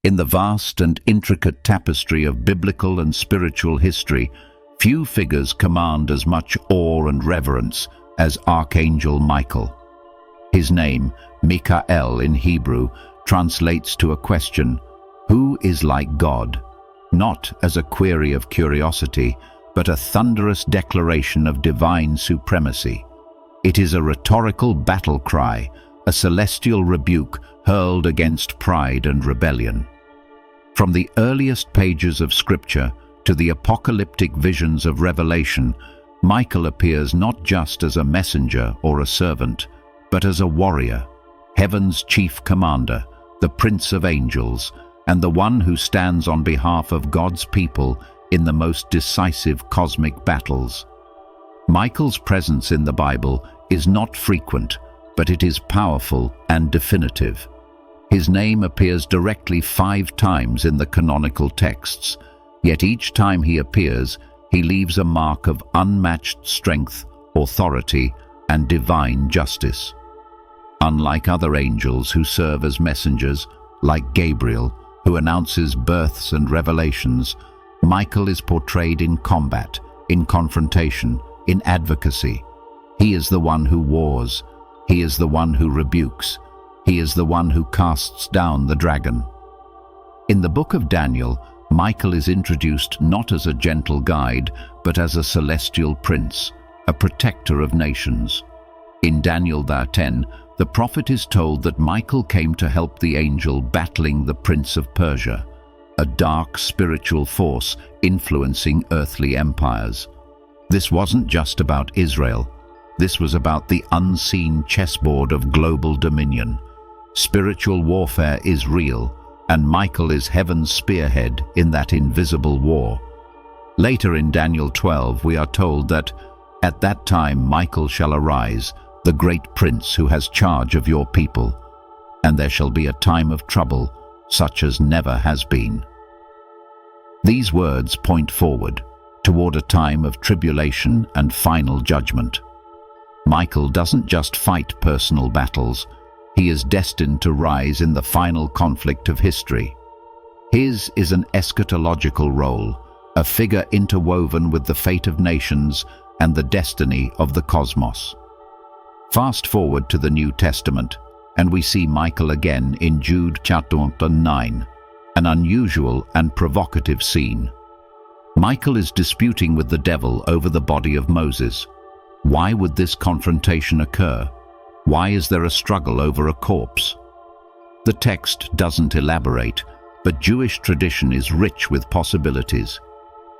In the vast and intricate tapestry of biblical and spiritual history, few figures command as much awe and reverence as Archangel Michael. His name, Mikael in Hebrew, translates to a question, who is like God? Not as a query of curiosity, but a thunderous declaration of divine supremacy. It is a rhetorical battle cry, a celestial rebuke hurled against pride and rebellion. From the earliest pages of Scripture to the apocalyptic visions of Revelation, Michael appears not just as a messenger or a servant, but as a warrior, heaven's chief commander, the Prince of Angels, and the one who stands on behalf of God's people in the most decisive cosmic battles. Michael's presence in the Bible is not frequent, but it is powerful and definitive. His name appears directly 5 times in the canonical texts, yet each time he appears, he leaves a mark of unmatched strength, authority, and divine justice. Unlike other angels who serve as messengers, like Gabriel, who announces births and revelations, Michael is portrayed in combat, in confrontation, in advocacy. He is the one who wars. He is the one who rebukes. He is the one who casts down the dragon. In the book of Daniel, Michael is introduced not as a gentle guide, but as a celestial prince, a protector of nations. In Daniel 10, the prophet is told that Michael came to help the angel battling the prince of Persia, a dark spiritual force influencing earthly empires. This wasn't just about Israel. This was about the unseen chessboard of global dominion. Spiritual warfare is real, and Michael is heaven's spearhead in that invisible war. Later in Daniel 12, we are told that, "At that time Michael shall arise, the great prince who has charge of your people, and there shall be a time of trouble, such as never has been." These words point forward, toward a time of tribulation and final judgment. Michael doesn't just fight personal battles. He is destined to rise in the final conflict of history. His is an eschatological role, a figure interwoven with the fate of nations and the destiny of the cosmos. Fast forward to the New Testament, and we see Michael again in Jude chapter 9, an unusual and provocative scene. Michael is disputing with the devil over the body of Moses. Why would this confrontation occur? Why is there a struggle over a corpse? The text doesn't elaborate, but Jewish tradition is rich with possibilities.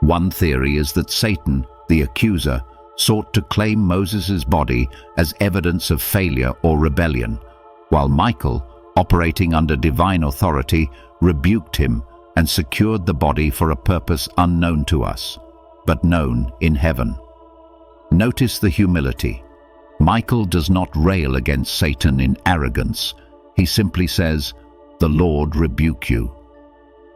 One theory is that Satan, the accuser, sought to claim Moses' body as evidence of failure or rebellion, while Michael, operating under divine authority, rebuked him and secured the body for a purpose unknown to us, but known in heaven. Notice the humility. Michael does not rail against Satan in arrogance. He simply says, "The Lord rebuke you."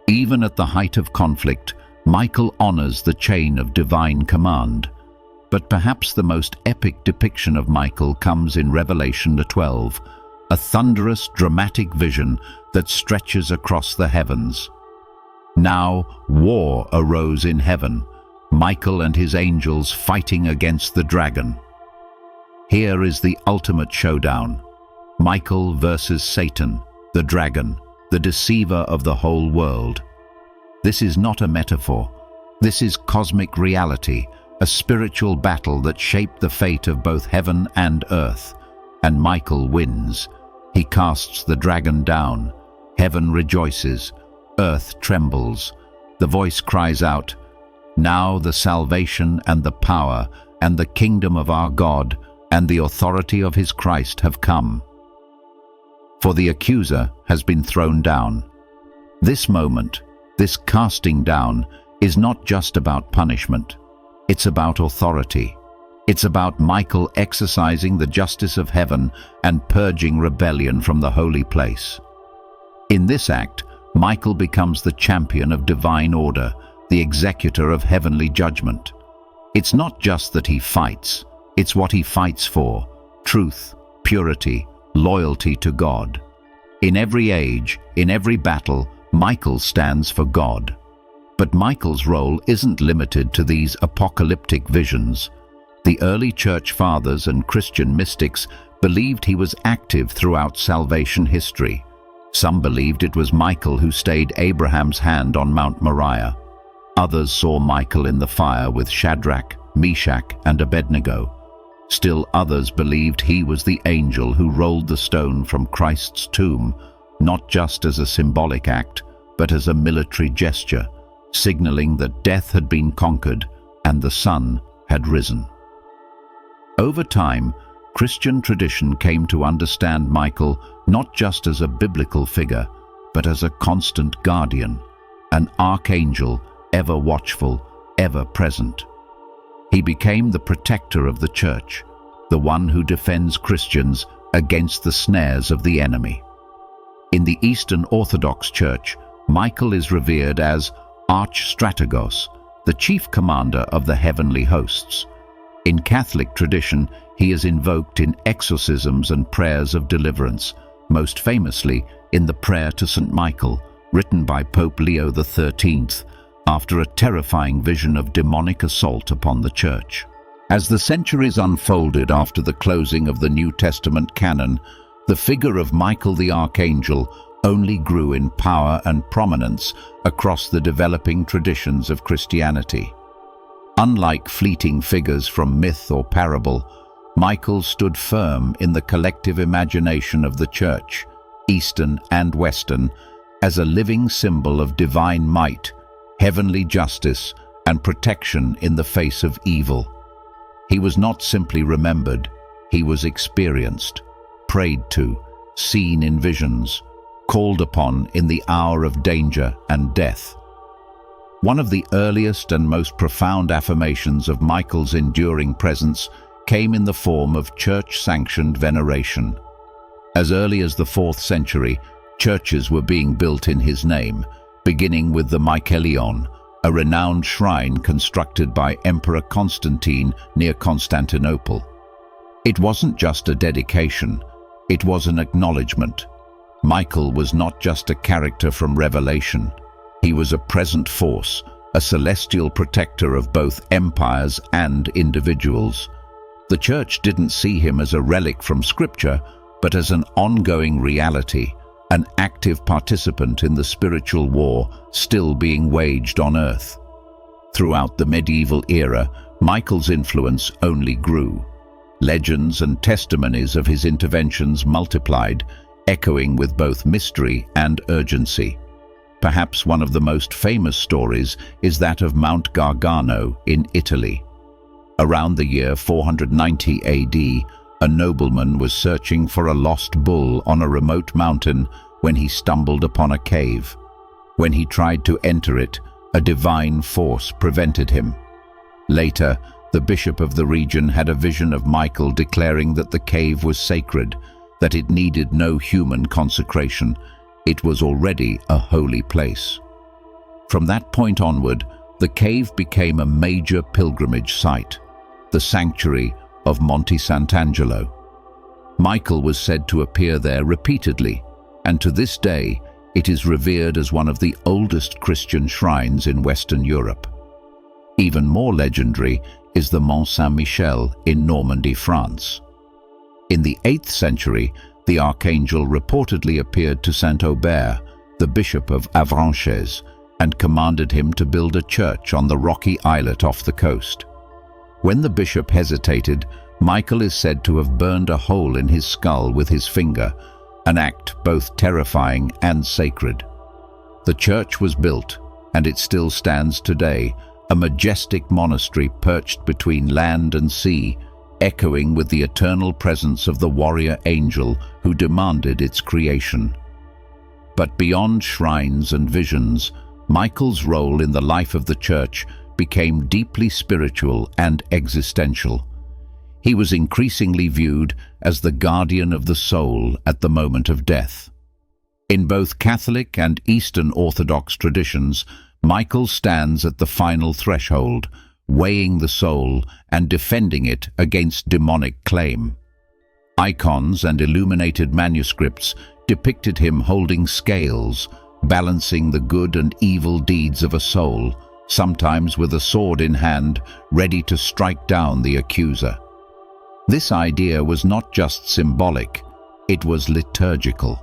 Even at the height of conflict, Michael honors the chain of divine command. But perhaps the most epic depiction of Michael comes in Revelation 12, a thunderous, dramatic vision that stretches across the heavens. Now war arose in heaven, Michael and his angels fighting against the dragon. Here is the ultimate showdown. Michael versus Satan, the dragon, the deceiver of the whole world. This is not a metaphor. This is cosmic reality, a spiritual battle that shaped the fate of both heaven and earth. And Michael wins. He casts the dragon down. Heaven rejoices. Earth trembles. The voice cries out, "Now the salvation and the power and the kingdom of our God and the authority of his Christ have come. For the accuser has been thrown down." This moment, this casting down, is not just about punishment. It's about authority. It's about Michael exercising the justice of heaven and purging rebellion from the holy place. In this act, Michael becomes the champion of divine order, the executor of heavenly judgment. It's not just that he fights, it's what he fights for: truth, purity, loyalty to God. In every age, in every battle, Michael stands for God. But Michael's role isn't limited to these apocalyptic visions. The early church fathers and Christian mystics believed he was active throughout salvation history. Some believed it was Michael who stayed Abraham's hand on Mount Moriah. Others saw Michael in the fire with Shadrach, Meshach, and Abednego. Still others believed he was the angel who rolled the stone from Christ's tomb, not just as a symbolic act, but as a military gesture, signaling that death had been conquered and the sun had risen. Over time, Christian tradition came to understand Michael not just as a biblical figure, but as a constant guardian, an archangel, ever watchful, ever present. He became the protector of the church, the one who defends Christians against the snares of the enemy. In the Eastern Orthodox Church, Michael is revered as Archstrategos, the chief commander of the heavenly hosts. In Catholic tradition, he is invoked in exorcisms and prayers of deliverance, most famously in the Prayer to St. Michael, written by Pope Leo XIII, after a terrifying vision of demonic assault upon the Church. As the centuries unfolded after the closing of the New Testament canon, the figure of Michael the Archangel only grew in power and prominence across the developing traditions of Christianity. Unlike fleeting figures from myth or parable, Michael stood firm in the collective imagination of the Church, Eastern and Western, as a living symbol of divine might, heavenly justice, and protection in the face of evil. He was not simply remembered, he was experienced, prayed to, seen in visions, called upon in the hour of danger and death. One of the earliest and most profound affirmations of Michael's enduring presence came in the form of church-sanctioned veneration. As early as the 4th century, churches were being built in his name, beginning with the Michaelion, a renowned shrine constructed by Emperor Constantine near Constantinople. It wasn't just a dedication, it was an acknowledgement. Michael was not just a character from Revelation. He was a present force, a celestial protector of both empires and individuals. The Church didn't see him as a relic from Scripture, but as an ongoing reality, an active participant in the spiritual war still being waged on earth. Throughout the medieval era, Michael's influence only grew. Legends and testimonies of his interventions multiplied, echoing with both mystery and urgency. Perhaps one of the most famous stories is that of Mount Gargano in Italy. Around the year 490 AD, a nobleman was searching for a lost bull on a remote mountain when he stumbled upon a cave. When he tried to enter it, a divine force prevented him. Later, the bishop of the region had a vision of Michael declaring that the cave was sacred, that it needed no human consecration. It was already a holy place. From that point onward, the cave became a major pilgrimage site, the sanctuary of Monte Sant'Angelo. Michael was said to appear there repeatedly, and to this day it is revered as one of the oldest Christian shrines in Western Europe. Even more legendary is the Mont Saint-Michel in Normandy, France. In the 8th century, the archangel reportedly appeared to Saint Aubert, the bishop of Avranches, and commanded him to build a church on the rocky islet off the coast. When the bishop hesitated, Michael is said to have burned a hole in his skull with his finger, an act both terrifying and sacred. The church was built, and it still stands today, a majestic monastery perched between land and sea, echoing with the eternal presence of the warrior angel who demanded its creation. But beyond shrines and visions, Michael's role in the life of the church became deeply spiritual and existential. He was increasingly viewed as the guardian of the soul at the moment of death. In both Catholic and Eastern Orthodox traditions, Michael stands at the final threshold, weighing the soul and defending it against demonic claim. Icons and illuminated manuscripts depicted him holding scales, balancing the good and evil deeds of a soul, sometimes with a sword in hand, ready to strike down the accuser. This idea was not just symbolic, it was liturgical.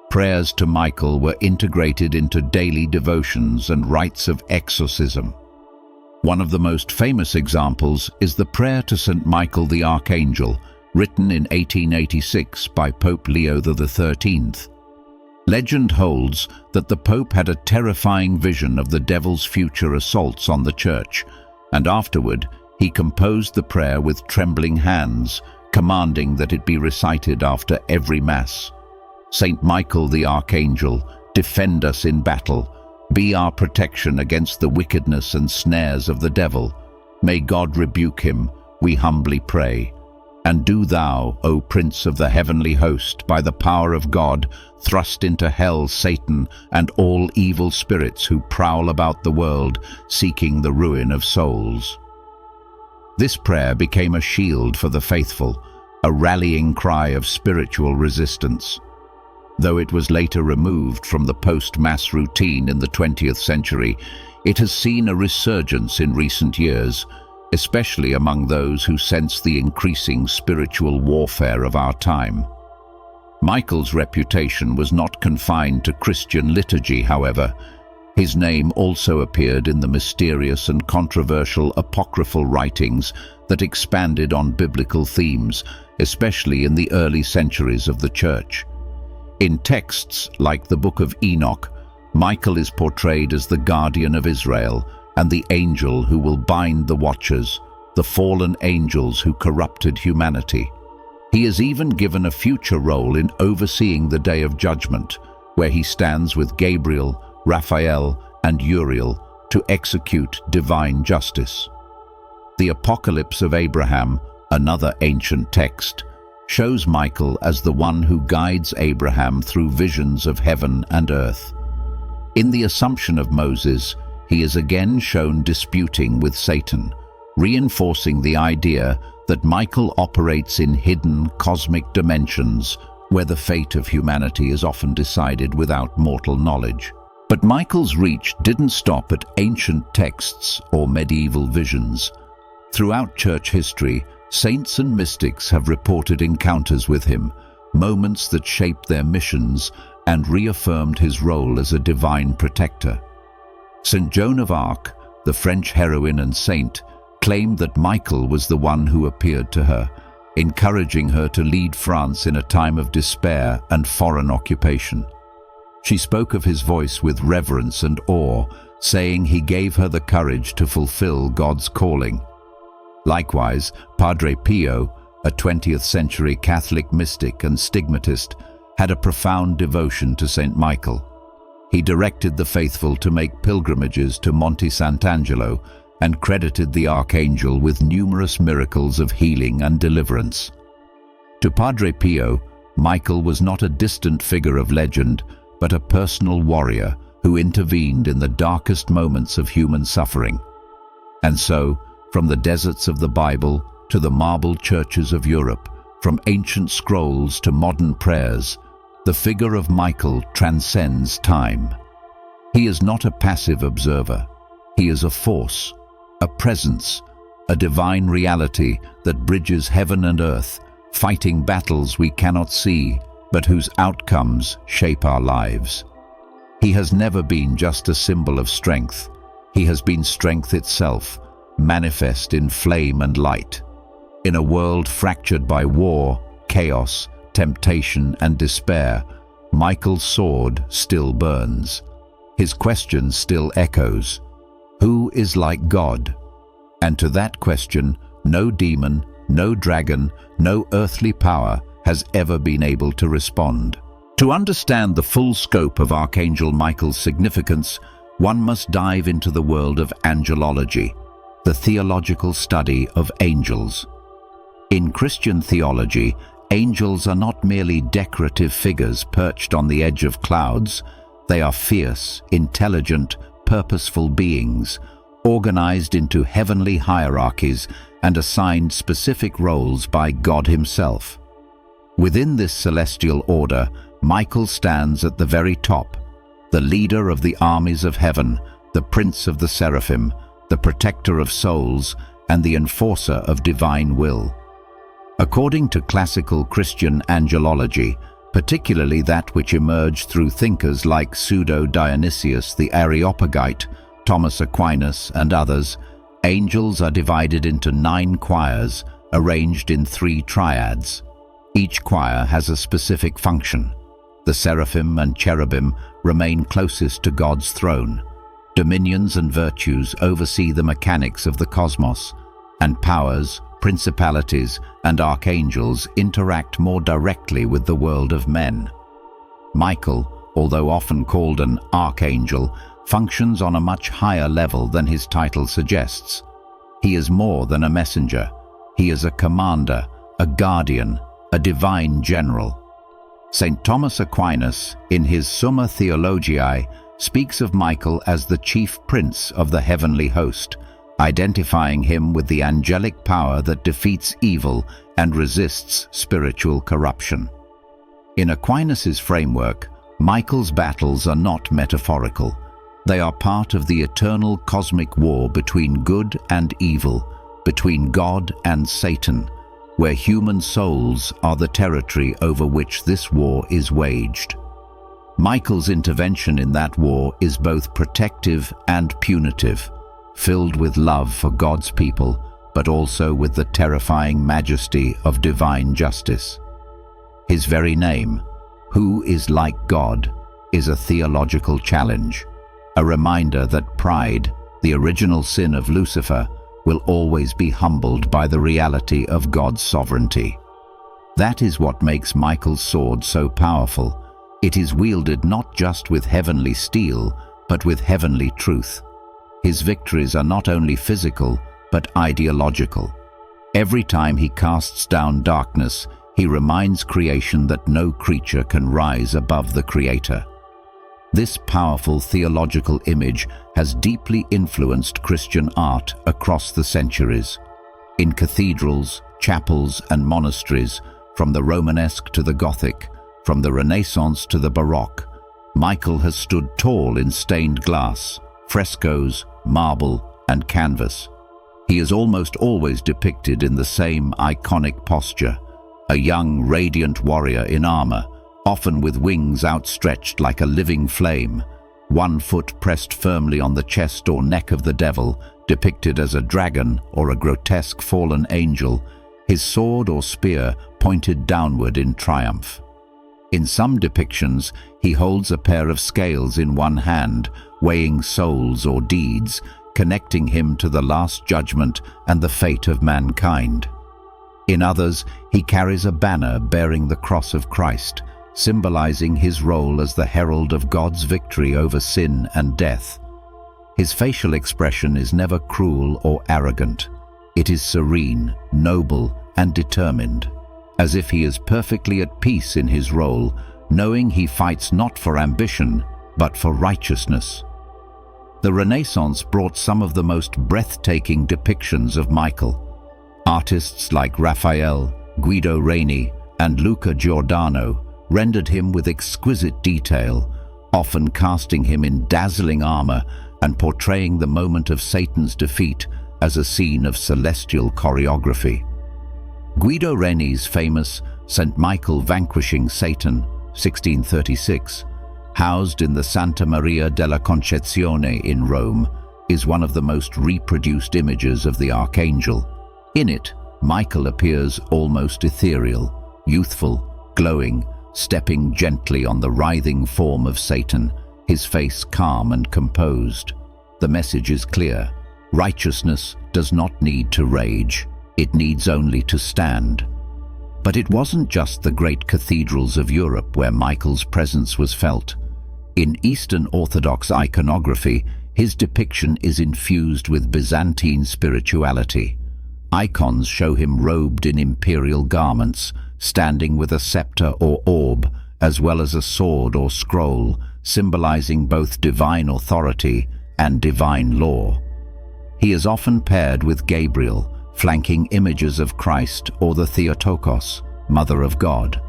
Prayers to Michael were integrated into daily devotions and rites of exorcism. One of the most famous examples is the prayer to St. Michael the Archangel, written in 1886 by Pope Leo XIII. Legend holds that the Pope had a terrifying vision of the devil's future assaults on the church, and afterward he composed the prayer with trembling hands, commanding that it be recited after every Mass. St. Michael the Archangel, defend us in battle. Be our protection against the wickedness and snares of the devil. May God rebuke him, we humbly pray. And do thou, O Prince of the heavenly host, by the power of God, thrust into hell Satan and all evil spirits who prowl about the world, seeking the ruin of souls. This prayer became a shield for the faithful, a rallying cry of spiritual resistance. Though it was later removed from the post-Mass routine in the 20th century, it has seen a resurgence in recent years, especially among those who sense the increasing spiritual warfare of our time. Michael's reputation was not confined to Christian liturgy, however. His name also appeared in the mysterious and controversial apocryphal writings that expanded on biblical themes, especially in the early centuries of the Church. In texts like the Book of Enoch, Michael is portrayed as the guardian of Israel and the angel who will bind the watchers, the fallen angels who corrupted humanity. He is even given a future role in overseeing the Day of Judgment, where he stands with Gabriel, Raphael, and Uriel to execute divine justice. The Apocalypse of Abraham, another ancient text, shows Michael as the one who guides Abraham through visions of heaven and earth. In the Assumption of Moses, he is again shown disputing with Satan, reinforcing the idea that Michael operates in hidden cosmic dimensions where the fate of humanity is often decided without mortal knowledge. But Michael's reach didn't stop at ancient texts or medieval visions. Throughout church history, saints and mystics have reported encounters with him, moments that shaped their missions and reaffirmed his role as a divine protector. St. Joan of Arc, the French heroine and saint, claimed that Michael was the one who appeared to her, encouraging her to lead France in a time of despair and foreign occupation. She spoke of his voice with reverence and awe, saying he gave her the courage to fulfill God's calling. Likewise, Padre Pio, a 20th century Catholic mystic and stigmatist, had a profound devotion to St. Michael. He directed the faithful to make pilgrimages to Monte Sant'Angelo and credited the Archangel with numerous miracles of healing and deliverance. To Padre Pio, Michael was not a distant figure of legend, but a personal warrior who intervened in the darkest moments of human suffering. And so, from the deserts of the Bible to the marble churches of Europe, from ancient scrolls to modern prayers, the figure of Michael transcends time. He is not a passive observer. He is a force, a presence, a divine reality that bridges heaven and earth, fighting battles we cannot see, but whose outcomes shape our lives. He has never been just a symbol of strength. He has been strength itself, manifest in flame and light. In a world fractured by war, chaos, temptation, and despair, Michael's sword still burns. His question still echoes. Who is like God? And to that question, no demon, no dragon, no earthly power has ever been able to respond. To understand the full scope of Archangel Michael's significance, one must dive into the world of angelology, the theological study of angels. In Christian theology, angels are not merely decorative figures perched on the edge of clouds. They are fierce, intelligent, purposeful beings, organized into heavenly hierarchies and assigned specific roles by God Himself. Within this celestial order, Michael stands at the very top, the leader of the armies of heaven, the prince of the seraphim, the protector of souls, and the enforcer of divine will. According to classical Christian angelology, particularly that which emerged through thinkers like Pseudo-Dionysius the Areopagite, Thomas Aquinas, and others, angels are divided into 9 choirs, arranged in 3 triads. Each choir has a specific function. The seraphim and cherubim remain closest to God's throne. Dominions and virtues oversee the mechanics of the cosmos, and powers, principalities, and archangels interact more directly with the world of men. Michael, although often called an archangel, functions on a much higher level than his title suggests. He is more than a messenger. He is a commander, a guardian, a divine general. St. Thomas Aquinas, in his Summa Theologiae, speaks of Michael as the chief prince of the heavenly host, identifying him with the angelic power that defeats evil and resists spiritual corruption. In Aquinas' framework, Michael's battles are not metaphorical. They are part of the eternal cosmic war between good and evil, between God and Satan, where human souls are the territory over which this war is waged. Michael's intervention in that war is both protective and punitive, filled with love for God's people, but also with the terrifying majesty of divine justice. His very name, "Who is like God?" is a theological challenge, a reminder that pride, the original sin of Lucifer, will always be humbled by the reality of God's sovereignty. That is what makes Michael's sword so powerful. It is wielded not just with heavenly steel, but with heavenly truth. His victories are not only physical, but ideological. Every time he casts down darkness, he reminds creation that no creature can rise above the Creator. This powerful theological image has deeply influenced Christian art across the centuries. In cathedrals, chapels, and monasteries, from the Romanesque to the Gothic, from the Renaissance to the Baroque, Michael has stood tall in stained glass, frescoes, marble, and canvas. He is almost always depicted in the same iconic posture, a young, radiant warrior in armor, often with wings outstretched like a living flame, one foot pressed firmly on the chest or neck of the devil, depicted as a dragon or a grotesque fallen angel, his sword or spear pointed downward in triumph. In some depictions, he holds a pair of scales in one hand, weighing souls or deeds, connecting him to the last judgment and the fate of mankind. In others, he carries a banner bearing the cross of Christ, symbolizing his role as the herald of God's victory over sin and death. His facial expression is never cruel or arrogant. It is serene, noble, and determined, as if he is perfectly at peace in his role, knowing he fights not for ambition, but for righteousness. The Renaissance brought some of the most breathtaking depictions of Michael. Artists like Raphael, Guido Reni, and Luca Giordano rendered him with exquisite detail, often casting him in dazzling armor and portraying the moment of Satan's defeat as a scene of celestial choreography. Guido Reni's famous St. Michael Vanquishing Satan, 1636, housed in the Santa Maria della Concezione in Rome, is one of the most reproduced images of the Archangel. In it, Michael appears almost ethereal, youthful, glowing, stepping gently on the writhing form of Satan, his face calm and composed. The message is clear. Righteousness does not need to rage. It needs only to stand. But it wasn't just the great cathedrals of Europe where Michael's presence was felt. In Eastern Orthodox iconography, his depiction is infused with Byzantine spirituality. Icons show him robed in imperial garments, standing with a scepter or orb, as well as a sword or scroll, symbolizing both divine authority and divine law. He is often paired with Gabriel, flanking images of Christ or the Theotokos, Mother of God,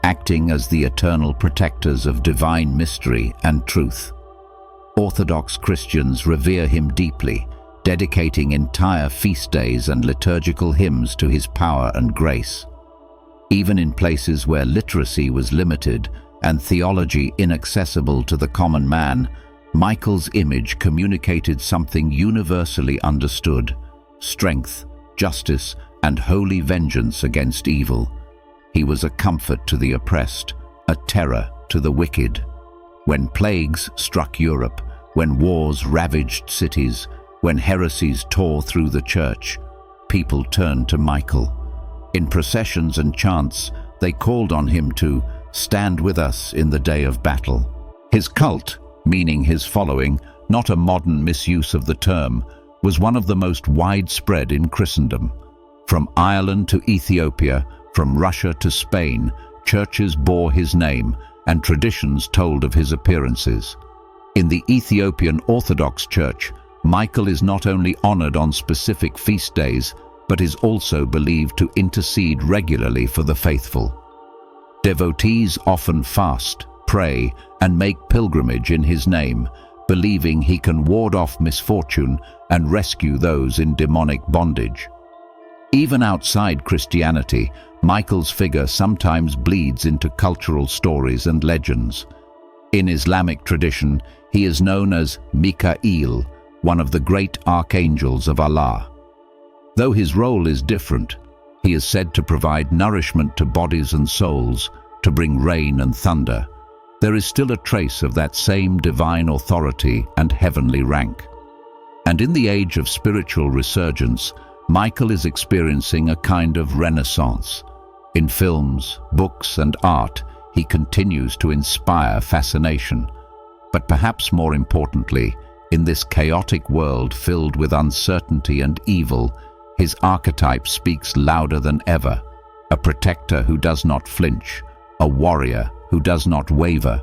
acting as the eternal protectors of divine mystery and truth. Orthodox Christians revere him deeply, dedicating entire feast days and liturgical hymns to his power and grace. Even in places where literacy was limited and theology inaccessible to the common man, Michael's image communicated something universally understood: strength, justice, and holy vengeance against evil. He was a comfort to the oppressed, a terror to the wicked. When plagues struck Europe, when wars ravaged cities, when heresies tore through the church, people turned to Michael. In processions and chants, they called on him to stand with us in the day of battle. His cult, meaning his following, not a modern misuse of the term, was one of the most widespread in Christendom. From Ireland to Ethiopia, from Russia to Spain, churches bore his name and traditions told of his appearances. In the Ethiopian Orthodox Church, Michael is not only honored on specific feast days, but is also believed to intercede regularly for the faithful. Devotees often fast, pray, and make pilgrimage in his name, believing he can ward off misfortune and rescue those in demonic bondage. Even outside Christianity, Michael's figure sometimes bleeds into cultural stories and legends. In Islamic tradition, he is known as Mikael, one of the great archangels of Allah. Though his role is different, he is said to provide nourishment to bodies and souls, to bring rain and thunder. There is still a trace of that same divine authority and heavenly rank. And in the age of spiritual resurgence, Michael is experiencing a kind of renaissance. In films, books, and art, he continues to inspire fascination. But perhaps more importantly, in this chaotic world filled with uncertainty and evil, his archetype speaks louder than ever: a protector who does not flinch, a warrior who does not waver,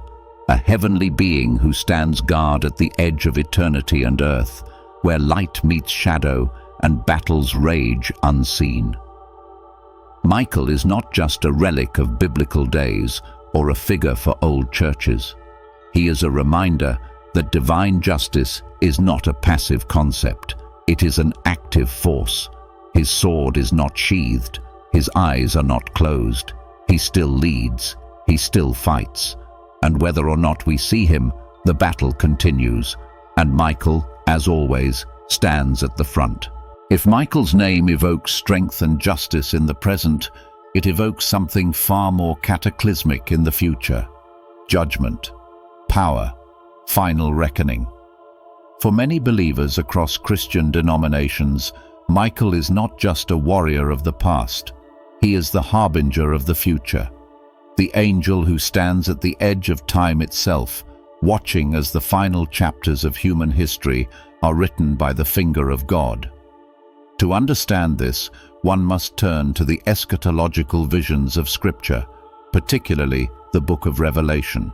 a heavenly being who stands guard at the edge of eternity and earth, where light meets shadow and battles rage unseen. Michael is not just a relic of biblical days or a figure for old churches. He is a reminder that divine justice is not a passive concept. It is an active force. His sword is not sheathed. His eyes are not closed. He still leads. He still fights. And whether or not we see him, the battle continues. And Michael, as always, stands at the front. If Michael's name evokes strength and justice in the present, it evokes something far more cataclysmic in the future: judgment, power, final reckoning. For many believers across Christian denominations, Michael is not just a warrior of the past. He is the harbinger of the future, the angel who stands at the edge of time itself, watching as the final chapters of human history are written by the finger of God. To understand this, one must turn to the eschatological visions of Scripture, particularly the book of Revelation.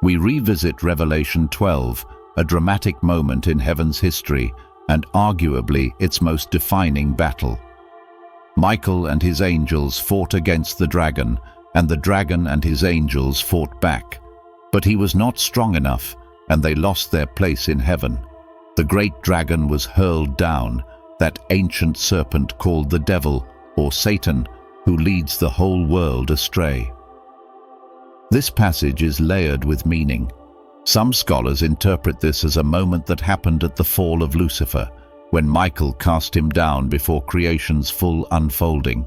We revisit Revelation 12, a dramatic moment in heaven's history and arguably its most defining battle. Michael and his angels fought against the dragon, and the dragon and his angels fought back. But he was not strong enough, and they lost their place in heaven. The great dragon was hurled down, that ancient serpent called the devil, or Satan, who leads the whole world astray. This passage is layered with meaning. Some scholars interpret this as a moment that happened at the fall of Lucifer, when Michael cast him down before creation's full unfolding.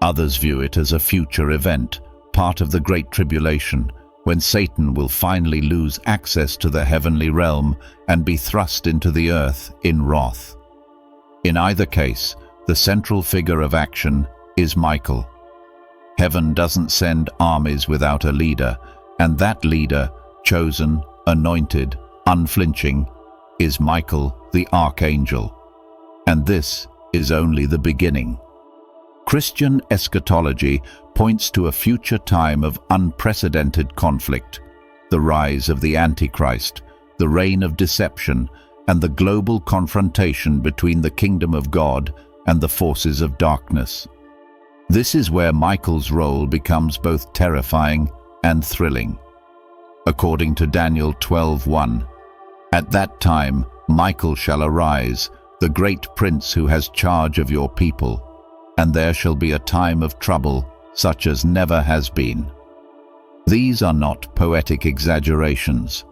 Others view it as a future event, part of the Great Tribulation, when Satan will finally lose access to the heavenly realm and be thrust into the earth in wrath. In either case, the central figure of action is Michael. Heaven doesn't send armies without a leader, and that leader, chosen, anointed, unflinching, is Michael the Archangel. And this is only the beginning. Christian eschatology points to a future time of unprecedented conflict: the rise of the Antichrist, the reign of deception, and the global confrontation between the kingdom of God and the forces of darkness. This is where Michael's role becomes both terrifying and thrilling. According to Daniel 12:1, "At that time Michael shall arise, the great prince who has charge of your people, and there shall be a time of trouble such as never has been." These are not poetic exaggerations.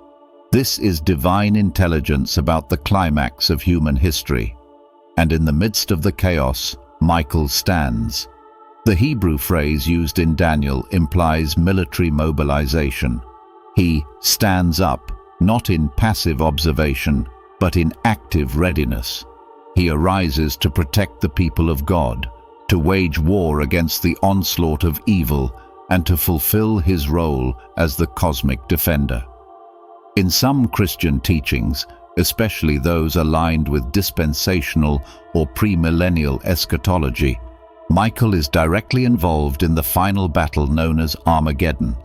This is divine intelligence about the climax of human history. And in the midst of the chaos, Michael stands. The Hebrew phrase used in Daniel implies military mobilization. He stands up, not in passive observation, but in active readiness. He arises to protect the people of God, to wage war against the onslaught of evil, and to fulfill his role as the cosmic defender. In some Christian teachings, especially those aligned with dispensational or premillennial eschatology, Michael is directly involved in the final battle known as Armageddon.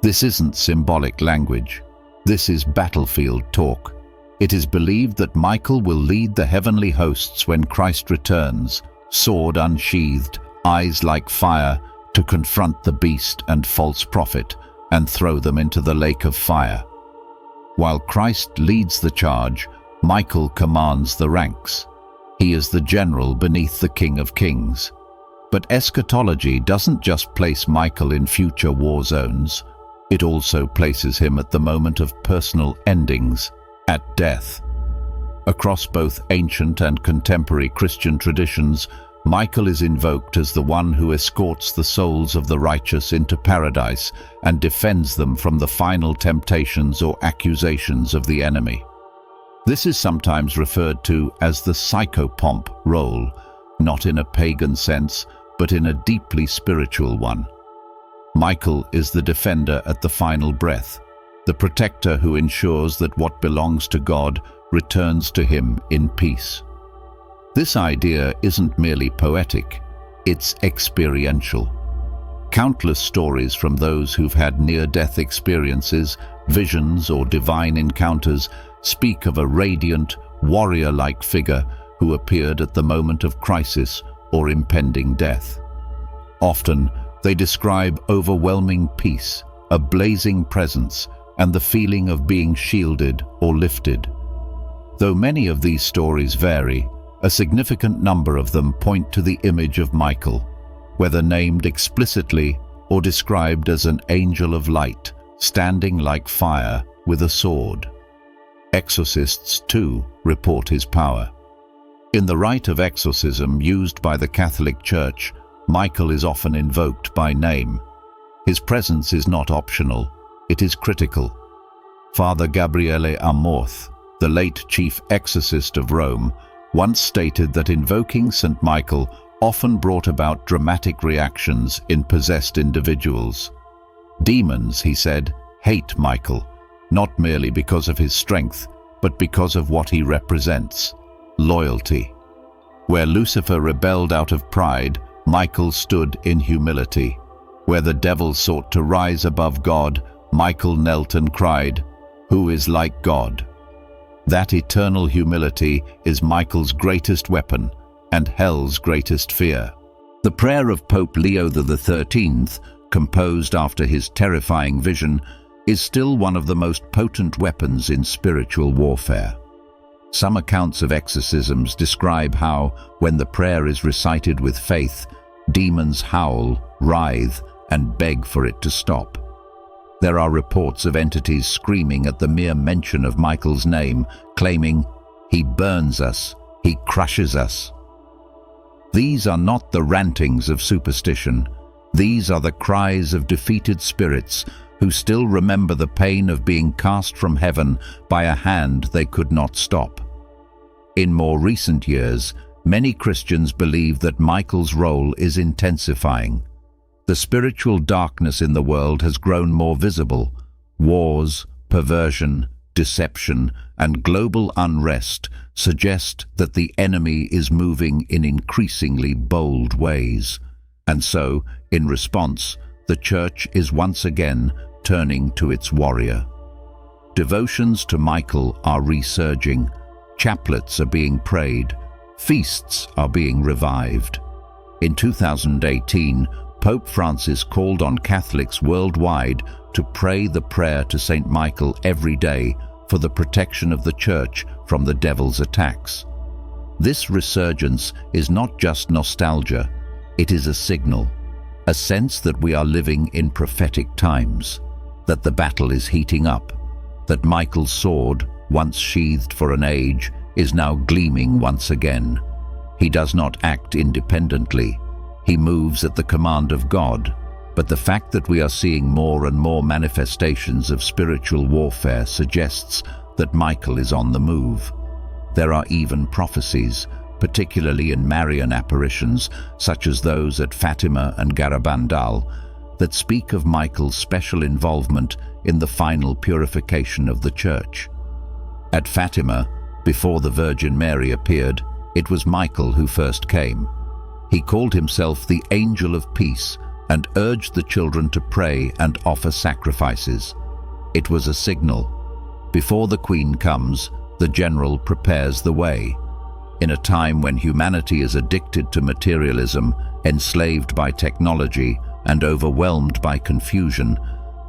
This isn't symbolic language. This is battlefield talk. It is believed that Michael will lead the heavenly hosts when Christ returns, sword unsheathed, eyes like fire, to confront the beast and false prophet and throw them into the lake of fire. While Christ leads the charge, Michael commands the ranks. He is the general beneath the King of Kings. But eschatology doesn't just place Michael in future war zones. It also places him at the moment of personal endings, at death. Across both ancient and contemporary Christian traditions, Michael is invoked as the one who escorts the souls of the righteous into paradise and defends them from the final temptations or accusations of the enemy. This is sometimes referred to as the psychopomp role, not in a pagan sense, but in a deeply spiritual one. Michael is the defender at the final breath, the protector who ensures that what belongs to God returns to him in peace. This idea isn't merely poetic, it's experiential. Countless stories from those who've had near-death experiences, visions, or divine encounters speak of a radiant, warrior-like figure who appeared at the moment of crisis or impending death. Often, they describe overwhelming peace, a blazing presence, and the feeling of being shielded or lifted. Though many of these stories vary, a significant number of them point to the image of Michael, whether named explicitly or described as an angel of light, standing like fire with a sword. Exorcists, too, report his power. In the rite of exorcism used by the Catholic Church, Michael is often invoked by name. His presence is not optional, it is critical. Father Gabriele Amorth, the late chief exorcist of Rome, once stated that invoking St. Michael often brought about dramatic reactions in possessed individuals. Demons, he said, hate Michael, not merely because of his strength, but because of what he represents: loyalty. Where Lucifer rebelled out of pride, Michael stood in humility. Where the devil sought to rise above God, Michael knelt and cried, "Who is like God?" That eternal humility is Michael's greatest weapon and hell's greatest fear. The prayer of Pope Leo XIII, composed after his terrifying vision, is still one of the most potent weapons in spiritual warfare. Some accounts of exorcisms describe how, when the prayer is recited with faith, demons howl, writhe, and beg for it to stop. There are reports of entities screaming at the mere mention of Michael's name, claiming, "He burns us, he crushes us." These are not the rantings of superstition. These are the cries of defeated spirits who still remember the pain of being cast from heaven by a hand they could not stop. In more recent years, many Christians believe that Michael's role is intensifying. The spiritual darkness in the world has grown more visible. Wars, perversion, deception, and global unrest suggest that the enemy is moving in increasingly bold ways. And so, in response, the Church is once again turning to its warrior. Devotions to Michael are resurging. Chaplets are being prayed. Feasts are being revived. In 2018, Pope Francis called on Catholics worldwide to pray the prayer to Saint Michael every day for the protection of the Church from the devil's attacks. This resurgence is not just nostalgia, it is a signal, a sense that we are living in prophetic times, that the battle is heating up, that Michael's sword, once sheathed for an age, is now gleaming once again. He does not act independently. He moves at the command of God, but the fact that we are seeing more and more manifestations of spiritual warfare suggests that Michael is on the move. There are even prophecies, particularly in Marian apparitions, such as those at Fatima and Garabandal, that speak of Michael's special involvement in the final purification of the Church. At Fatima, before the Virgin Mary appeared, it was Michael who first came. He called himself the Angel of Peace and urged the children to pray and offer sacrifices. It was a signal. Before the Queen comes, the General prepares the way. In a time when humanity is addicted to materialism, enslaved by technology, and overwhelmed by confusion,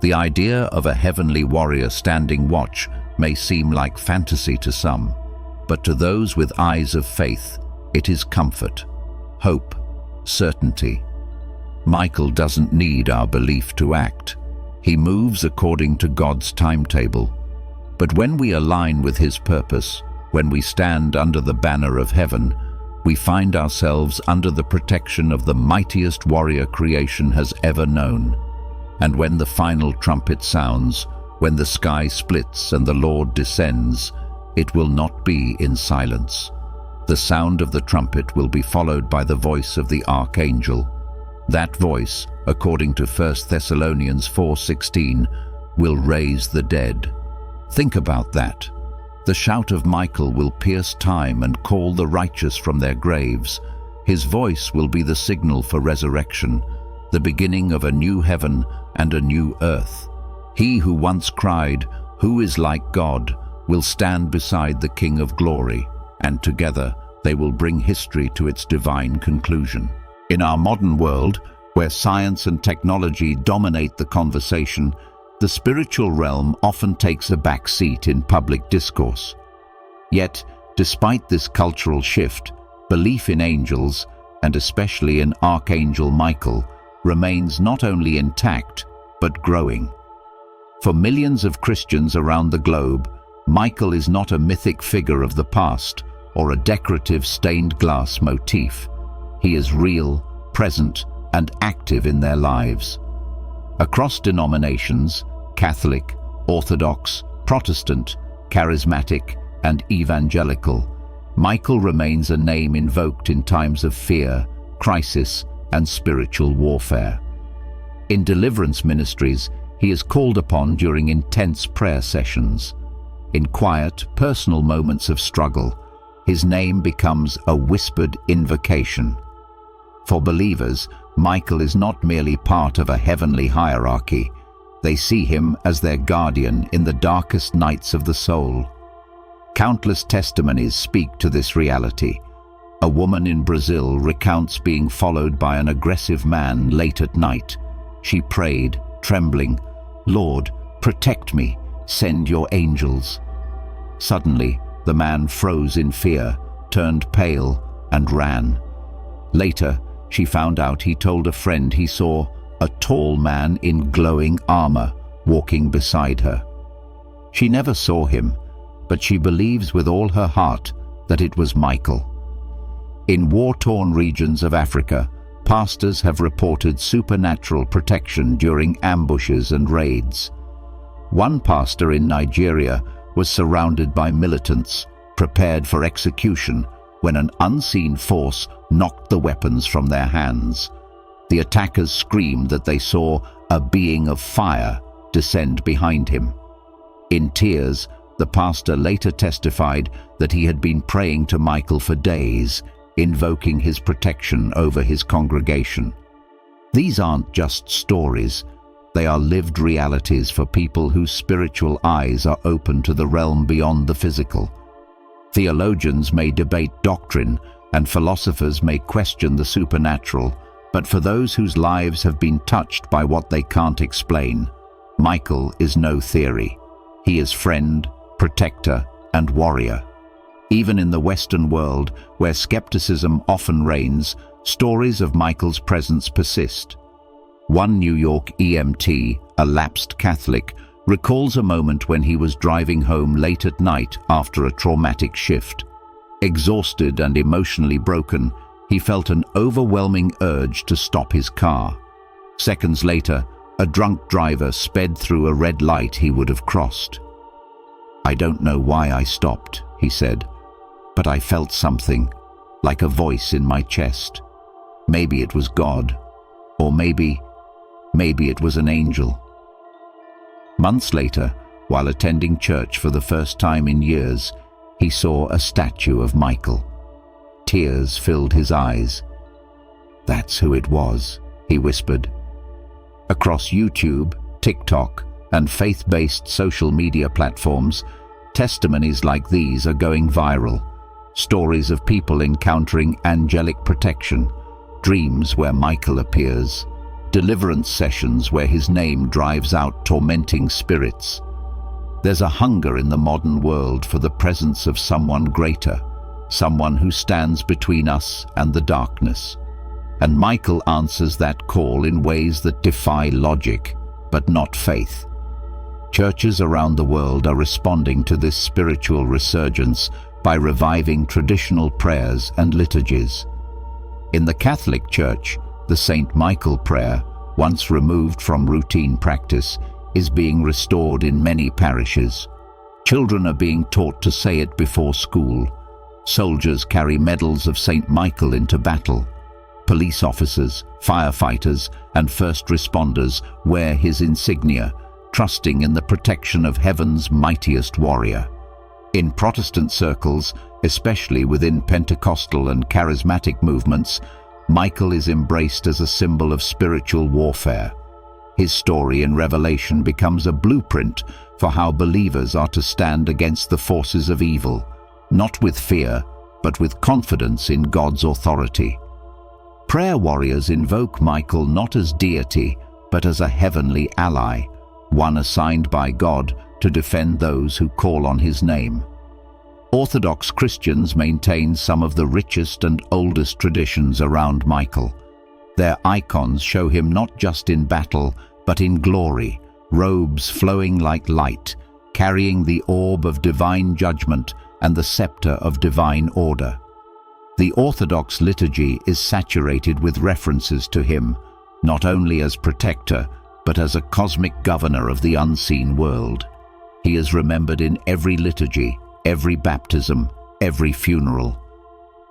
the idea of a heavenly warrior standing watch may seem like fantasy to some, but to those with eyes of faith, it is comfort, hope, certainty. Michael doesn't need our belief to act. He moves according to God's timetable. But when we align with His purpose, when we stand under the banner of heaven, we find ourselves under the protection of the mightiest warrior creation has ever known. And when the final trumpet sounds, when the sky splits and the Lord descends, it will not be in silence. The sound of the trumpet will be followed by the voice of the Archangel. That voice, according to 1 Thessalonians 4:16, will raise the dead. Think about that. The shout of Michael will pierce time and call the righteous from their graves. His voice will be the signal for resurrection, the beginning of a new heaven and a new earth. He who once cried, "Who is like God?" will stand beside the King of Glory, and together they will bring history to its divine conclusion. In our modern world, where science and technology dominate the conversation, the spiritual realm often takes a back seat in public discourse. Yet, despite this cultural shift, belief in angels, and especially in Archangel Michael, remains not only intact, but growing. For millions of Christians around the globe, Michael is not a mythic figure of the past or a decorative stained glass motif. He is real, present, and active in their lives. Across denominations, Catholic, Orthodox, Protestant, Charismatic, and Evangelical, Michael remains a name invoked in times of fear, crisis, and spiritual warfare. In deliverance ministries, he is called upon during intense prayer sessions. In quiet, personal moments of struggle, his name becomes a whispered invocation. For believers, Michael is not merely part of a heavenly hierarchy. They see him as their guardian in the darkest nights of the soul. Countless testimonies speak to this reality. A woman in Brazil recounts being followed by an aggressive man late at night. She prayed, trembling, "Lord, protect me, send your angels." Suddenly, the man froze in fear, turned pale, and ran. Later, she found out he told a friend he saw a tall man in glowing armor walking beside her. She never saw him, but she believes with all her heart that it was Michael. In war-torn regions of Africa, pastors have reported supernatural protection during ambushes and raids. One pastor in Nigeria was surrounded by militants, prepared for execution, when an unseen force knocked the weapons from their hands. The attackers screamed that they saw a being of fire descend behind him. In tears, the pastor later testified that he had been praying to Michael for days, invoking his protection over his congregation. These aren't just stories. They are lived realities for people whose spiritual eyes are open to the realm beyond the physical. Theologians may debate doctrine, and philosophers may question the supernatural, but for those whose lives have been touched by what they can't explain, Michael is no theory. He is friend, protector, and warrior. Even in the Western world, where skepticism often reigns, stories of Michael's presence persist. One New York EMT, a lapsed Catholic, recalls a moment when he was driving home late at night after a traumatic shift. Exhausted and emotionally broken, he felt an overwhelming urge to stop his car. Seconds later, a drunk driver sped through a red light he would have crossed. "I don't know why I stopped," he said, "but I felt something, like a voice in my chest. Maybe it was God, or maybe it was an angel." Months later, while attending church for the first time in years, he saw a statue of Michael. Tears filled his eyes. "That's who it was," he whispered. Across YouTube, TikTok, and faith-based social media platforms, testimonies like these are going viral. Stories of people encountering angelic protection, dreams where Michael appears, deliverance sessions where his name drives out tormenting spirits. There's a hunger in the modern world for the presence of someone greater, someone who stands between us and the darkness. And Michael answers that call in ways that defy logic, but not faith. Churches around the world are responding to this spiritual resurgence by reviving traditional prayers and liturgies. In the Catholic Church, the St. Michael prayer, once removed from routine practice, is being restored in many parishes. Children are being taught to say it before school. Soldiers carry medals of St. Michael into battle. Police officers, firefighters, and first responders wear his insignia, trusting in the protection of heaven's mightiest warrior. In Protestant circles, especially within Pentecostal and charismatic movements, Michael is embraced as a symbol of spiritual warfare. His story in Revelation becomes a blueprint for how believers are to stand against the forces of evil, not with fear, but with confidence in God's authority. Prayer warriors invoke Michael not as deity, but as a heavenly ally, one assigned by God to defend those who call on his name. Orthodox Christians maintain some of the richest and oldest traditions around Michael. Their icons show him not just in battle, but in glory, robes flowing like light, carrying the orb of divine judgment and the scepter of divine order. The Orthodox liturgy is saturated with references to him, not only as protector, but as a cosmic governor of the unseen world. He is remembered in every liturgy, every baptism, every funeral.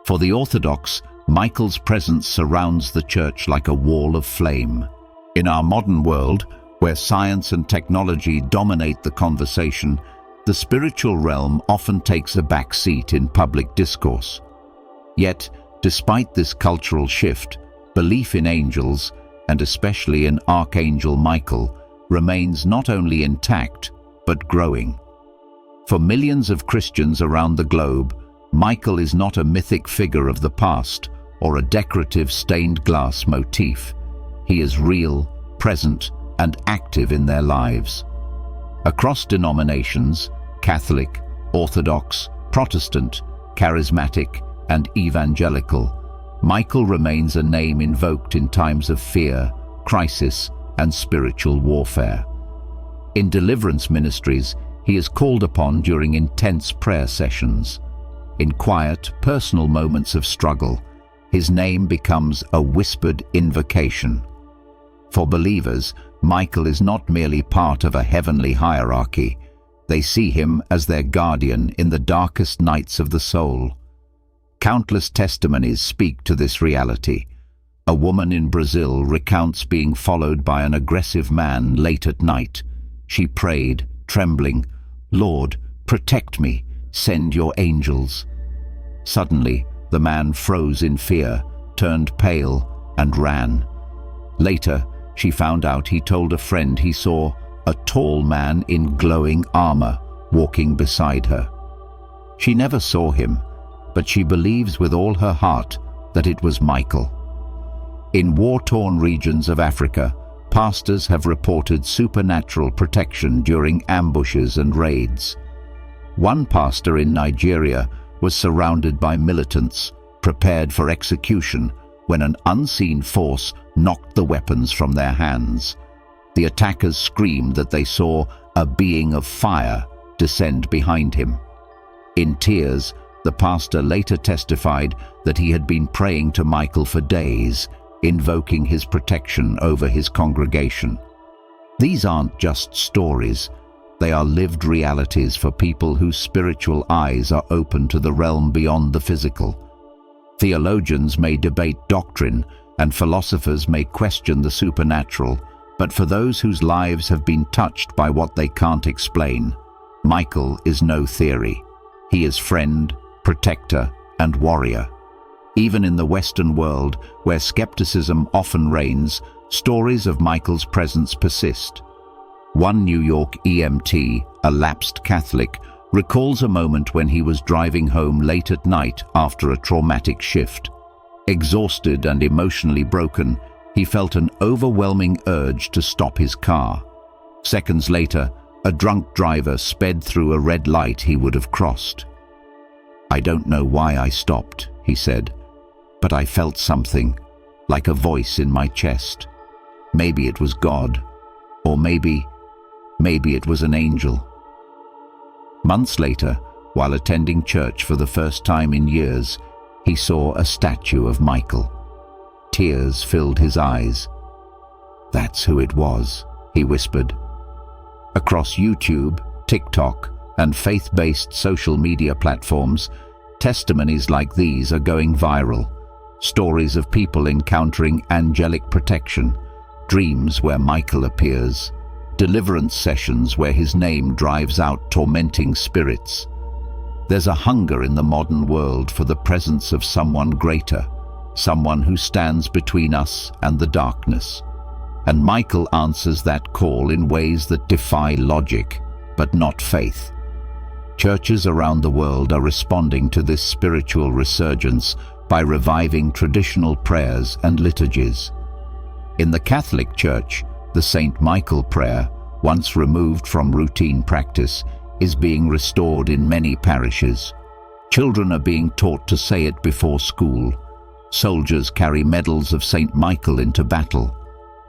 For the Orthodox, Michael's presence surrounds the church like a wall of flame. In our modern world, where science and technology dominate the conversation, the spiritual realm often takes a back seat in public discourse. Yet, despite this cultural shift, belief in angels, and especially in Archangel Michael, remains not only intact, but growing. For millions of Christians around the globe, Michael is not a mythic figure of the past or a decorative stained glass motif. He is real, present, and active in their lives. Across denominations, Catholic, Orthodox, Protestant, Charismatic, and Evangelical, Michael remains a name invoked in times of fear, crisis, and spiritual warfare. In deliverance ministries, he is called upon during intense prayer sessions. In quiet, personal moments of struggle, his name becomes a whispered invocation. For believers, Michael is not merely part of a heavenly hierarchy. They see him as their guardian in the darkest nights of the soul. Countless testimonies speak to this reality. A woman in Brazil recounts being followed by an aggressive man late at night. She prayed, trembling, "Lord, protect me, send your angels." Suddenly, the man froze in fear, turned pale, and ran. Later, she found out he told a friend he saw a tall man in glowing armor walking beside her. She never saw him, but she believes with all her heart that it was Michael. In war-torn regions of Africa, pastors have reported supernatural protection during ambushes and raids. One pastor in Nigeria was surrounded by militants, prepared for execution, when an unseen force knocked the weapons from their hands. The attackers screamed that they saw a being of fire descend behind him. In tears, the pastor later testified that he had been praying to Michael for days, invoking his protection over his congregation. These aren't just stories. They are lived realities for people whose spiritual eyes are open to the realm beyond the physical. Theologians may debate doctrine, and philosophers may question the supernatural, but for those whose lives have been touched by what they can't explain, Michael is no theory. He is friend, protector, and warrior. Even in the Western world, where skepticism often reigns, stories of Michael's presence persist. One New York EMT, a lapsed Catholic, recalls a moment when he was driving home late at night after a traumatic shift. Exhausted and emotionally broken, he felt an overwhelming urge to stop his car. Seconds later, a drunk driver sped through a red light he would have crossed. "I don't know why I stopped," he said, "but I felt something, like a voice in my chest. Maybe it was God, or maybe it was an angel." Months later, while attending church for the first time in years, he saw a statue of Michael. Tears filled his eyes. "That's who it was," he whispered. Across YouTube, TikTok, and faith-based social media platforms, testimonies like these are going viral. Stories of people encountering angelic protection, dreams where Michael appears, deliverance sessions where his name drives out tormenting spirits. There's a hunger in the modern world for the presence of someone greater, someone who stands between us and the darkness. And Michael answers that call in ways that defy logic, but not faith. Churches around the world are responding to this spiritual resurgence by reviving traditional prayers and liturgies. In the Catholic Church, the St. Michael prayer, once removed from routine practice, is being restored in many parishes. Children are being taught to say it before school. Soldiers carry medals of St. Michael into battle.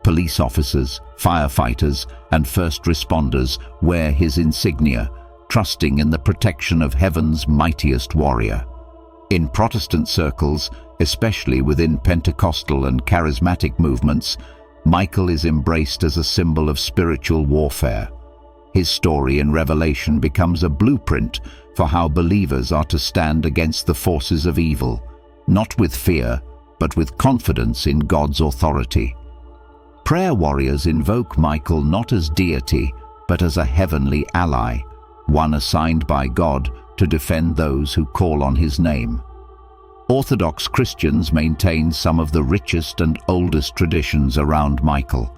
Police officers, firefighters, and first responders wear his insignia, trusting in the protection of heaven's mightiest warrior. In Protestant circles, especially within Pentecostal and charismatic movements, Michael is embraced as a symbol of spiritual warfare. His story in Revelation becomes a blueprint for how believers are to stand against the forces of evil, not with fear, but with confidence in God's authority. Prayer warriors invoke Michael not as deity, but as a heavenly ally, one assigned by God to defend those who call on his name. Orthodox Christians maintain some of the richest and oldest traditions around Michael.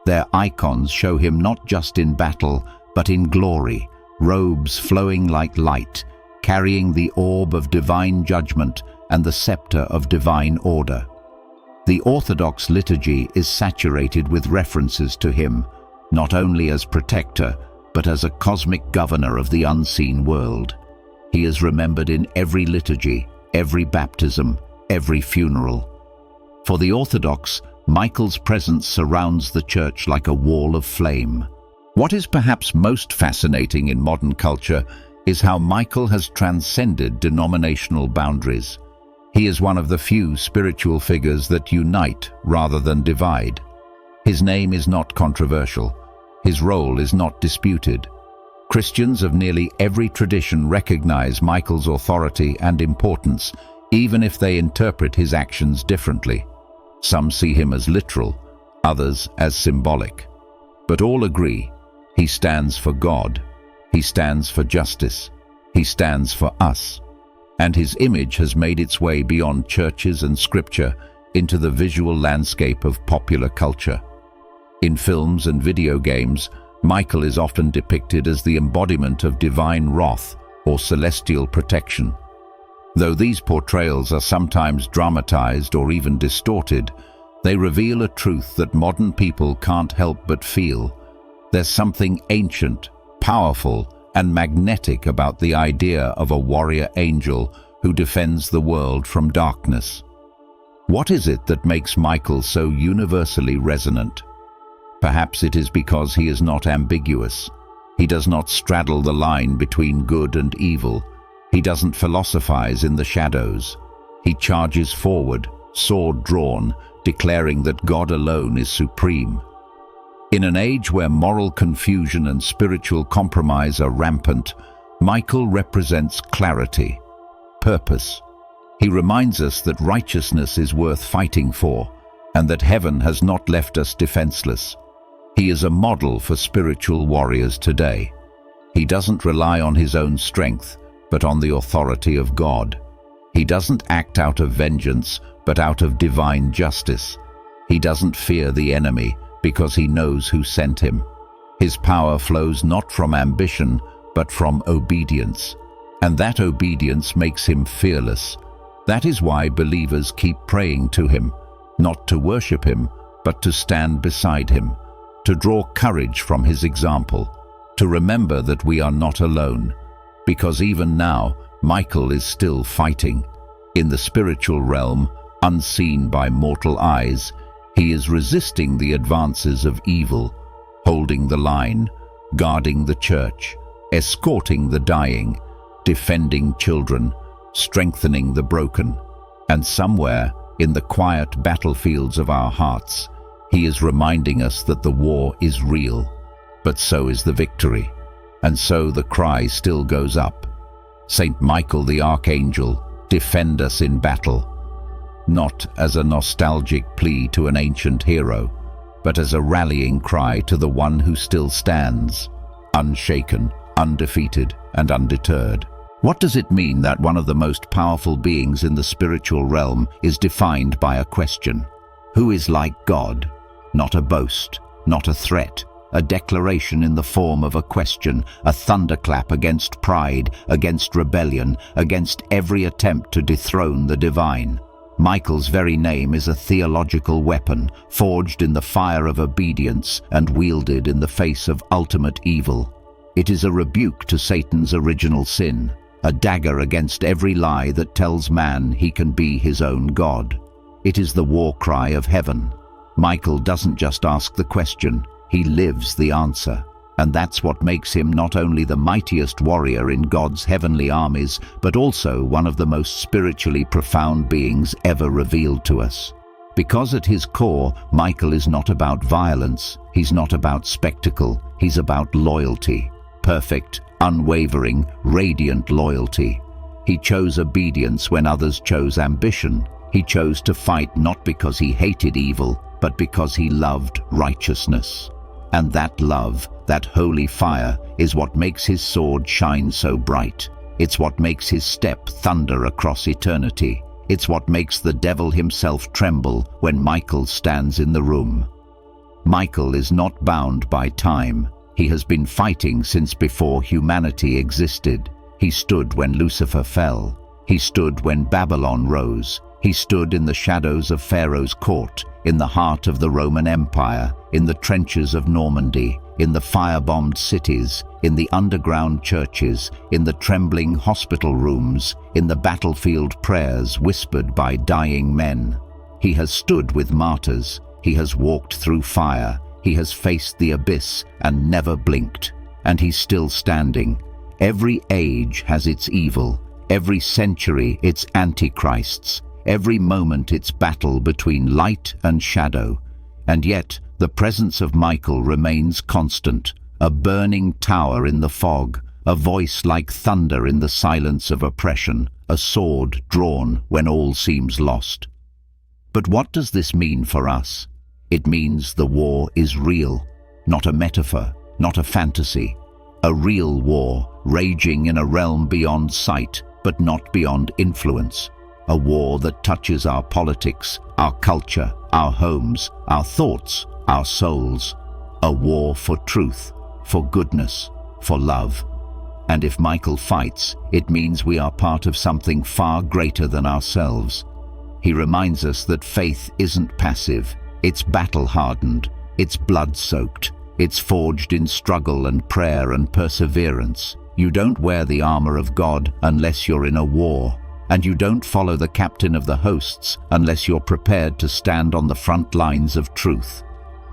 Their icons show him not just in battle, but in glory, robes flowing like light, carrying the orb of divine judgment and the scepter of divine order. The Orthodox liturgy is saturated with references to him, not only as protector, but as a cosmic governor of the unseen world. He is remembered in every liturgy, every baptism, every funeral. For the Orthodox, Michael's presence surrounds the church like a wall of flame. What is perhaps most fascinating in modern culture is how Michael has transcended denominational boundaries. He is one of the few spiritual figures that unite rather than divide. His name is not controversial. His role is not disputed. Christians of nearly every tradition recognize Michael's authority and importance, even if they interpret his actions differently. Some see him as literal, others as symbolic. But all agree, he stands for God, he stands for justice, he stands for us. And his image has made its way beyond churches and scripture into the visual landscape of popular culture. In films and video games, Michael is often depicted as the embodiment of divine wrath or celestial protection. Though these portrayals are sometimes dramatized or even distorted, they reveal a truth that modern people can't help but feel. There's something ancient, powerful, and magnetic about the idea of a warrior angel who defends the world from darkness. What is it that makes Michael so universally resonant? Perhaps it is because he is not ambiguous. He does not straddle the line between good and evil. He doesn't philosophize in the shadows. He charges forward, sword drawn, declaring that God alone is supreme. In an age where moral confusion and spiritual compromise are rampant, Michael represents clarity, purpose. He reminds us that righteousness is worth fighting for, and that heaven has not left us defenseless. He is a model for spiritual warriors today. He doesn't rely on his own strength, but on the authority of God. He doesn't act out of vengeance, but out of divine justice. He doesn't fear the enemy, because he knows who sent him. His power flows not from ambition, but from obedience. And that obedience makes him fearless. That is why believers keep praying to him, not to worship him, but to stand beside him, to draw courage from his example, to remember that we are not alone. Because even now, Michael is still fighting. In the spiritual realm, unseen by mortal eyes, he is resisting the advances of evil, holding the line, guarding the church, escorting the dying, defending children, strengthening the broken. And somewhere, in the quiet battlefields of our hearts, he is reminding us that the war is real, but so is the victory. And so the cry still goes up. Saint Michael the Archangel, defend us in battle. Not as a nostalgic plea to an ancient hero, but as a rallying cry to the one who still stands, unshaken, undefeated, and undeterred. What does it mean that one of the most powerful beings in the spiritual realm is defined by a question? Who is like God? Not a boast, not a threat, a declaration in the form of a question, a thunderclap against pride, against rebellion, against every attempt to dethrone the divine. Michael's very name is a theological weapon, forged in the fire of obedience and wielded in the face of ultimate evil. It is a rebuke to Satan's original sin, a dagger against every lie that tells man he can be his own God. It is the war cry of heaven. Michael doesn't just ask the question, he lives the answer. And that's what makes him not only the mightiest warrior in God's heavenly armies, but also one of the most spiritually profound beings ever revealed to us. Because at his core, Michael is not about violence, he's not about spectacle, he's about loyalty. Perfect, unwavering, radiant loyalty. He chose obedience when others chose ambition. He chose to fight not because he hated evil, but because he loved righteousness. And that love, that holy fire, is what makes his sword shine so bright. It's what makes his step thunder across eternity. It's what makes the devil himself tremble when Michael stands in the room. Michael is not bound by time. He has been fighting since before humanity existed. He stood when Lucifer fell. He stood when Babylon rose. He stood in the shadows of Pharaoh's court, in the heart of the Roman Empire, in the trenches of Normandy, in the firebombed cities, in the underground churches, in the trembling hospital rooms, in the battlefield prayers whispered by dying men. He has stood with martyrs. He has walked through fire. He has faced the abyss and never blinked. And he's still standing. Every age has its evil. Every century its antichrists. Every moment its battle between light and shadow. And yet the presence of Michael remains constant, a burning tower in the fog, a voice like thunder in the silence of oppression, a sword drawn when all seems lost. But what does this mean for us? It means the war is real, not a metaphor, not a fantasy. A real war, raging in a realm beyond sight, but not beyond influence. A war that touches our politics, our culture, our homes, our thoughts, our souls. A war for truth, for goodness, for love. And if Michael fights, it means we are part of something far greater than ourselves. He reminds us that faith isn't passive, it's battle-hardened, it's blood-soaked, it's forged in struggle and prayer and perseverance. You don't wear the armor of God unless you're in a war, and you don't follow the captain of the hosts unless you're prepared to stand on the front lines of truth.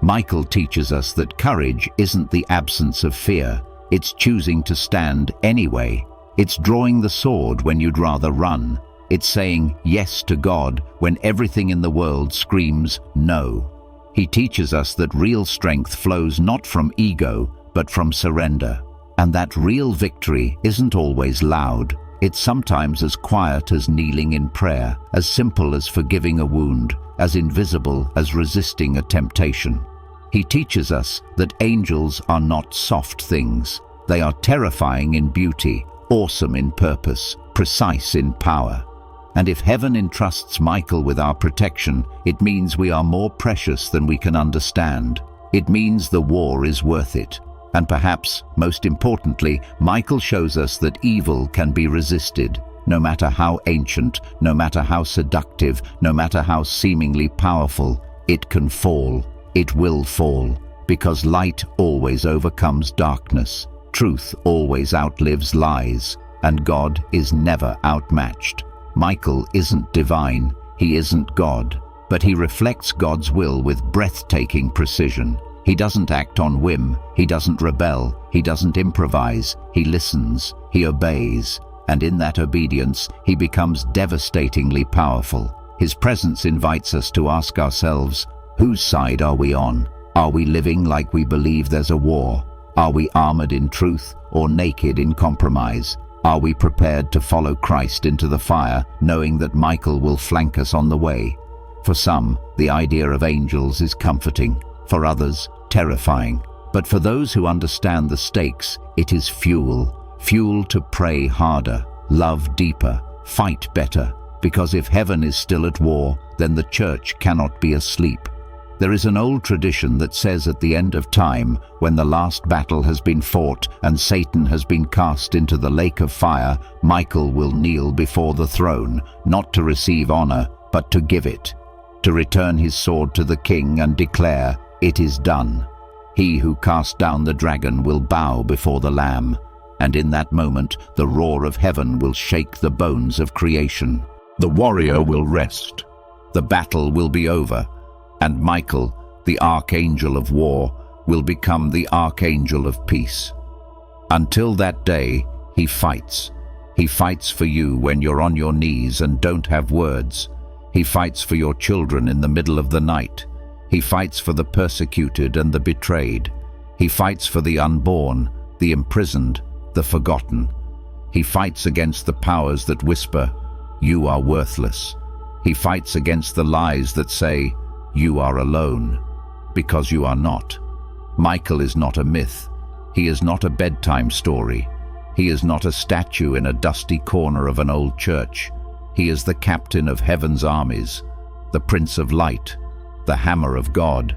Michael teaches us that courage isn't the absence of fear, it's choosing to stand anyway. It's drawing the sword when you'd rather run. It's saying yes to God when everything in the world screams no. He teaches us that real strength flows not from ego, but from surrender. And that real victory isn't always loud. It's sometimes as quiet as kneeling in prayer, as simple as forgiving a wound, as invisible as resisting a temptation. He teaches us that angels are not soft things. They are terrifying in beauty, awesome in purpose, precise in power. And if heaven entrusts Michael with our protection, it means we are more precious than we can understand. It means the war is worth it. And perhaps, most importantly, Michael shows us that evil can be resisted. No matter how ancient, no matter how seductive, no matter how seemingly powerful, it can fall. It will fall, because light always overcomes darkness, truth always outlives lies, and God is never outmatched. Michael isn't divine, he isn't God, but he reflects God's will with breathtaking precision. He doesn't act on whim, he doesn't rebel, he doesn't improvise, he listens, he obeys, and in that obedience he becomes devastatingly powerful. His presence invites us to ask ourselves, whose side are we on? Are we living like we believe there's a war? Are we armored in truth or naked in compromise? Are we prepared to follow Christ into the fire, knowing that Michael will flank us on the way? For some, the idea of angels is comforting. For others, terrifying. But for those who understand the stakes, it is fuel. Fuel to pray harder, love deeper, fight better. Because if heaven is still at war, then the church cannot be asleep. There is an old tradition that says at the end of time, when the last battle has been fought and Satan has been cast into the lake of fire, Michael will kneel before the throne, not to receive honor, but to give it, to return his sword to the king and declare, "It is done." He who cast down the dragon will bow before the Lamb, and in that moment the roar of heaven will shake the bones of creation. The warrior will rest. The battle will be over. And Michael, the Archangel of war, will become the Archangel of peace. Until that day, he fights. He fights for you when you're on your knees and don't have words. He fights for your children in the middle of the night. He fights for the persecuted and the betrayed. He fights for the unborn, the imprisoned, the forgotten. He fights against the powers that whisper, "You are worthless." He fights against the lies that say, "You are alone," because you are not. Michael is not a myth. He is not a bedtime story. He is not a statue in a dusty corner of an old church. He is the captain of heaven's armies, the Prince of Light, the hammer of God.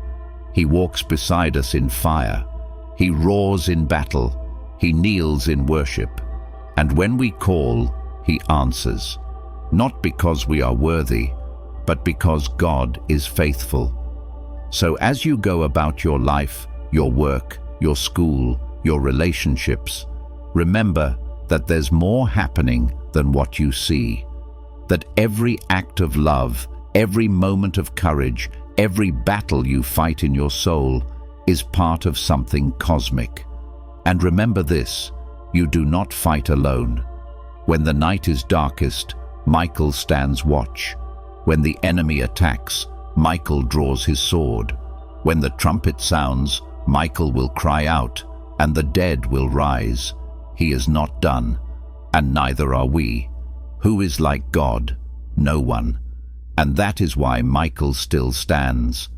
He walks beside us in fire. He roars in battle. He kneels in worship. And when we call, he answers. Not because we are worthy, but because God is faithful. So as you go about your life, your work, your school, your relationships, remember that there's more happening than what you see. That every act of love, every moment of courage, every battle you fight in your soul is part of something cosmic. And remember this, you do not fight alone. When the night is darkest, Michael stands watch. When the enemy attacks, Michael draws his sword. When the trumpet sounds, Michael will cry out, and the dead will rise. He is not done, and neither are we. Who is like God? No one. And that is why Michael still stands.